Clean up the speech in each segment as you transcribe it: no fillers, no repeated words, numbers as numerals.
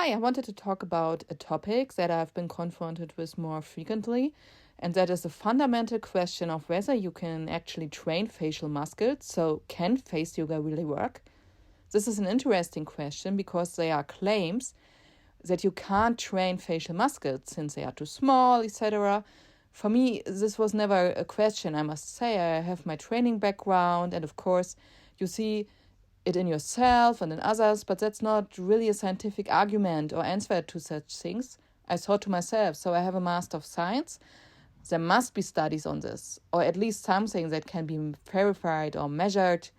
Hi, I wanted to talk about a topic that I've been confronted with more frequently, and that is the fundamental question of whether you can actually train facial muscles. So, can face yoga really work? This is an interesting question because there are claims that you can't train facial muscles since they are too small, etc. For me, this was never a question, I must say. I have my training background, and of course, you see it in yourself and in others, but that's not really a scientific argument or answer to such things. I thought to myself, so I have a Master of Science. There must be studies on this, or at least something that can be verified or measured.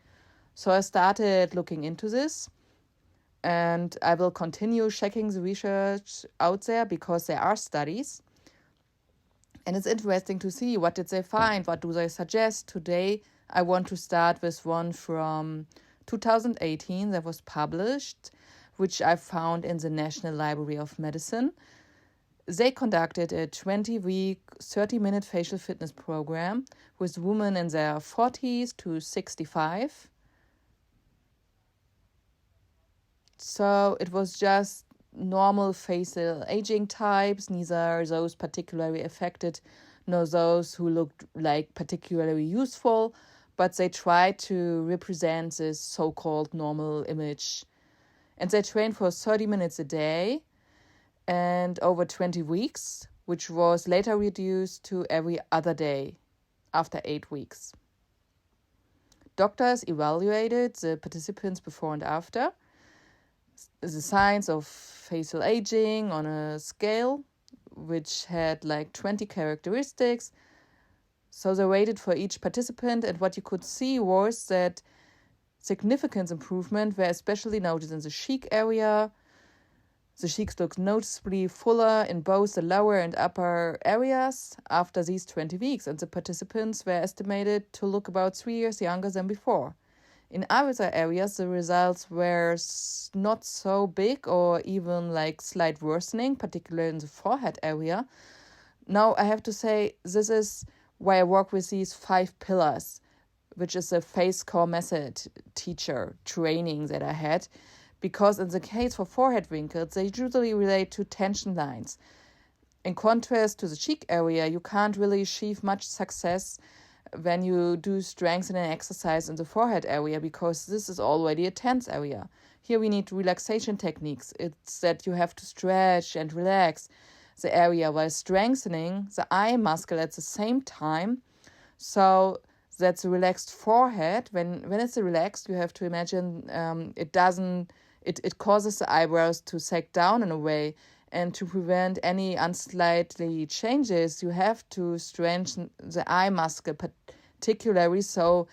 So I started looking into this, and I will continue checking the research out there because there are studies. And it's interesting to see what did they find, what do they suggest. Today I want to start with one from 2018 that was published, which I found in the National Library of Medicine. They conducted a 20-week, 30-minute facial fitness program with women in their 40s to 65. So it was just normal facial aging types, neither those particularly affected nor those who looked like particularly youthful, but they tried to represent this so-called normal image. And they trained for 30 minutes a day and over 20 weeks, which was later reduced to every other day after 8 weeks. Doctors evaluated the participants before and after the signs of facial aging on a scale which had like 20 characteristics. So they rated for each participant, and what you could see was that significant improvement were especially noted in the cheek area. The cheeks looked noticeably fuller in both the lower and upper areas after these 20 weeks, and the participants were estimated to look about 3 years younger than before. In other areas, the results were not so big or even like slight worsening, particularly in the forehead area. Now, I have to say, this is why I work with these 5 pillars, which is a face core method teacher training that I had, because in the case for forehead wrinkles, they usually relate to tension lines. In contrast to the cheek area, you can't really achieve much success when you do strengthening exercise in the forehead area, because this is already a tense area. Here we need relaxation techniques. It's that you have to stretch and relax the area while strengthening the eye muscle at the same time. So that's a relaxed forehead. When it's relaxed, you have to imagine it causes the eyebrows to sag down in a way. And to prevent any unsightly changes, you have to strengthen the eye muscle, particularly so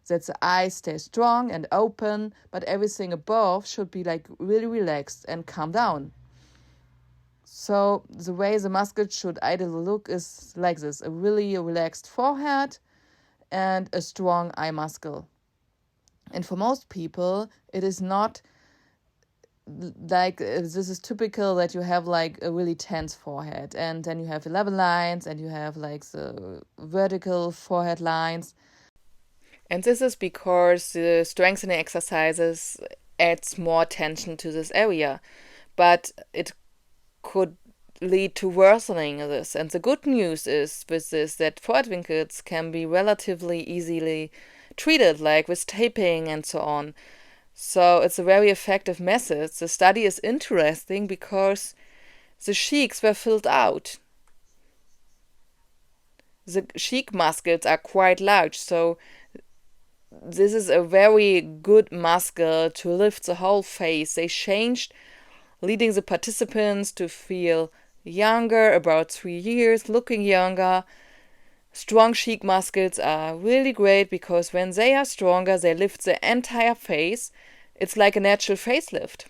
that the eye stays strong and open, but everything above should be like really relaxed and calm down. So the way the muscle should ideally look is like this: a really relaxed forehead and a strong eye muscle. And for most people, it is not like this is typical that you have like a really tense forehead, and then you have 11 lines, and you have like the vertical forehead lines. And this is because the strengthening exercises adds more tension to this area, but it could lead to worsening of this. And the good news is with this that forehead wrinkles can be relatively easily treated, like with taping and so on. So it's a very effective method. The study is interesting because the cheeks were filled out. The cheek muscles are quite large, so this is a very good muscle to lift the whole face. They changed, leading the participants to feel younger, about 3 years, looking younger. Strong cheek muscles are really great because when they are stronger, they lift the entire face. It's like a natural facelift.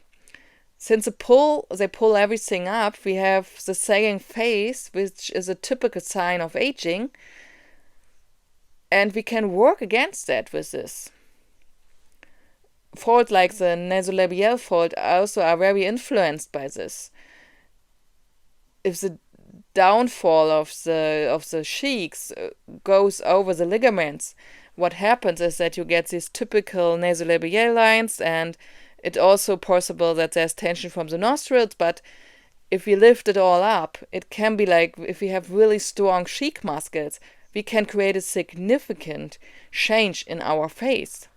Since they pull everything up, we have the sagging face, which is a typical sign of aging. And we can work against that with this. Folds like the nasolabial fold also are very influenced by this. If the downfall of the cheeks goes over the ligaments, what happens is that you get these typical nasolabial lines, and it's also possible that there's tension from the nostrils, but if we lift it all up, it can be like if we have really strong cheek muscles, we can create a significant change in our face.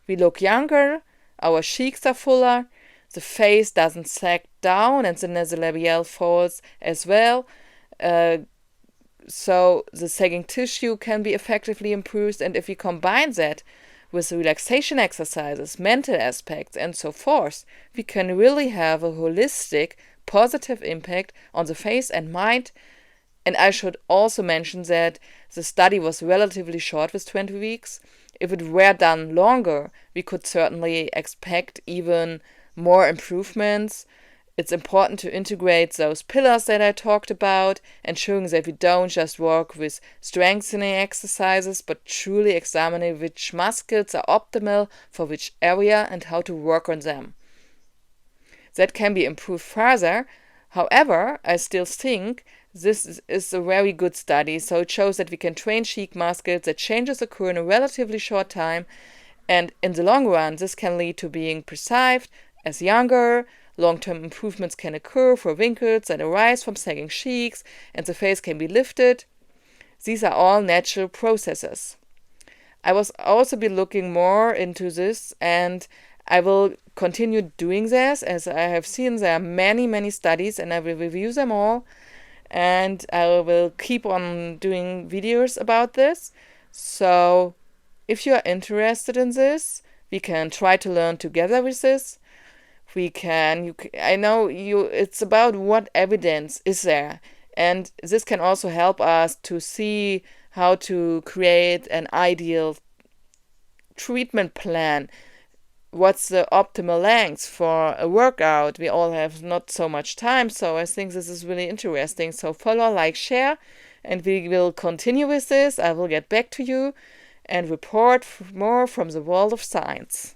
We look younger, our cheeks are fuller, the face doesn't sag down, and the nasolabial falls as well. So the sagging tissue can be effectively improved, and if we combine that with relaxation exercises, mental aspects, and so forth, we can really have a holistic, positive impact on the face and mind. And I should also mention that the study was relatively short with 20 weeks. If it were done longer, we could certainly expect even more improvements. It's important to integrate those pillars that I talked about, ensuring that we don't just work with strengthening exercises, but truly examining which muscles are optimal for which area and how to work on them. That can be improved further. However, I still think this is a very good study, so it shows that we can train cheek muscles, that changes occur in a relatively short time, and in the long run, this can lead to being perceived as younger. Long-term improvements can occur for wrinkles that arise from sagging cheeks, and the face can be lifted. These are all natural processes. I will also be looking more into this, and I will continue doing this, as I have seen there are many, many studies, and I will review them all. And I will keep on doing videos about this. So if you are interested in this, we can try to learn together with this. I know it's about what evidence is there. And this can also help us to see how to create an ideal treatment plan. What's the optimal length for a workout? We all have not so much time, so I think this is really interesting. So follow, like, share, and we will continue with this. I will get back to you and report more from the world of science.